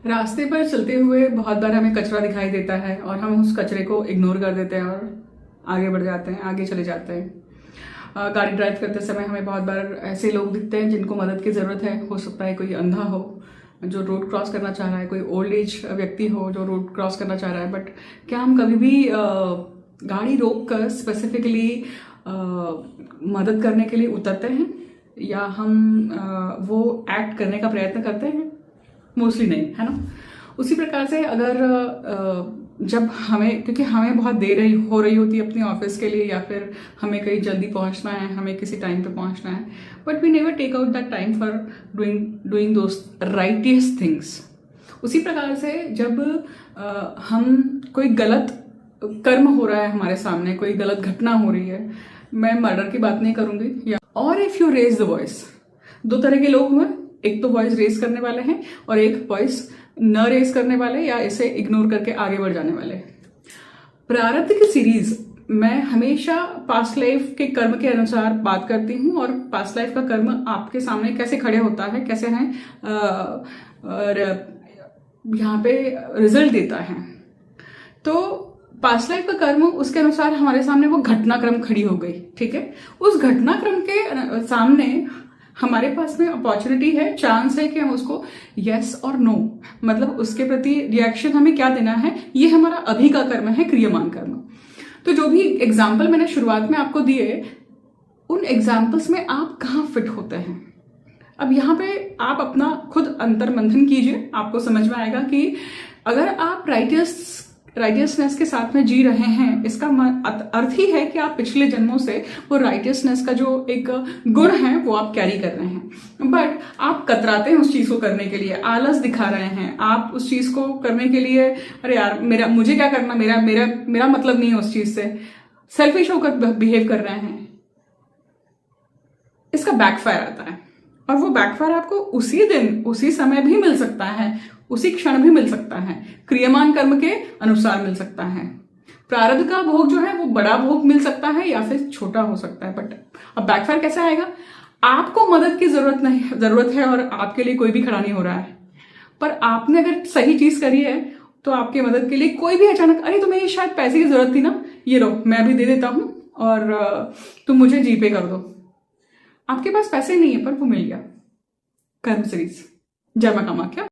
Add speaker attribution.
Speaker 1: रास्ते पर चलते हुए बहुत बार हमें कचरा दिखाई देता है और हम उस कचरे को इग्नोर कर देते हैं और आगे बढ़ जाते हैं, आगे चले जाते हैं। गाड़ी ड्राइव करते समय हमें बहुत बार ऐसे लोग दिखते हैं जिनको मदद की ज़रूरत है। हो सकता है कोई अंधा हो जो रोड क्रॉस करना चाह रहा है, कोई ओल्ड एज व्यक्ति हो जो रोड क्रॉस करना चाह रहा है। बट क्या हम कभी भी गाड़ी रोक कर स्पेसिफिकली मदद करने के लिए उतरते हैं या हम वो एक्ट करने का प्रयत्न करते हैं? मोस्टली नहीं, है ना। उसी प्रकार से अगर जब हमें, क्योंकि हमें बहुत देर हो रही होती है अपने ऑफिस के लिए या फिर हमें कहीं जल्दी पहुंचना है, हमें किसी टाइम पे पहुंचना है, but we never take out that time for doing those righteous things. उसी प्रकार से जब हम कोई गलत कर्म हो रहा है हमारे सामने, कोई गलत घटना हो रही है, मैं मर्डर की बात नहीं करूंगी, या और if you raise the voice, दो तरह के लोग हुए, एक तो वॉइस रेज करने वाले हैं और एक वॉइस न रेज करने वाले या इसे इग्नोर करके आगे बढ़ जाने वाले। प्रारब्ध की सीरीज मैं हमेशा पास्ट लाइफ के कर्म के अनुसार बात करती हूँ और पास्ट लाइफ का कर्म आपके सामने कैसे खड़े होता है, कैसे है यहाँ पे रिजल्ट देता है। तो पास्ट लाइफ का कर्म उसके अनुसार हमारे सामने वो घटनाक्रम खड़ी हो गई, ठीक है। उस घटनाक्रम के सामने हमारे पास में अपॉर्चुनिटी है, चांस है कि हम उसको यस और नो, मतलब उसके प्रति रिएक्शन हमें क्या देना है। ये हमारा अभी का कर्म है, क्रियमान कर्म। तो जो भी एग्जाम्पल मैंने शुरुआत में आपको दिए, उन एग्जाम्पल्स में आप कहाँ फिट होते हैं। अब यहाँ पे आप अपना खुद अंतर मंथन कीजिए, आपको समझ में आएगा कि अगर आप राइटियसनेस के साथ में जी रहे हैं, इसका अर्थ ही है कि आप पिछले जन्मों से वो राइटियसनेस का जो एक गुण है वो आप कैरी कर रहे हैं। बट आप कतराते हैं उस चीज को करने के लिए, आलस दिखा रहे हैं आप उस चीज को करने के लिए, अरे यार मुझे क्या करना, मेरा मतलब नहीं है उस चीज से, सेल्फिश होकर बिहेव कर रहे हैं। इसका बैकफायर आता है और वो बैकफायर आपको उसी दिन उसी समय भी मिल सकता है, उसी क्षण भी मिल सकता है, क्रियमान कर्म के अनुसार मिल सकता है। प्रारब्ध का भोग जो है वो बड़ा भोग मिल सकता है या फिर छोटा हो सकता है। बट अब बैकफायर कैसे आएगा? आपको मदद की जरूरत है और आपके लिए कोई भी खड़ा नहीं हो रहा है, पर आपने अगर सही चीज करी है तो आपकी मदद के लिए कोई भी अचानक, अरे तुम्हें शायद पैसे की जरूरत थी ना, ये लो मैं भी दे देता हूं और तुम मुझे जीपे कर दो। आपके पास पैसे नहीं है पर वो मिल गया। कर्म सीरीज। जय मां कामाख्या।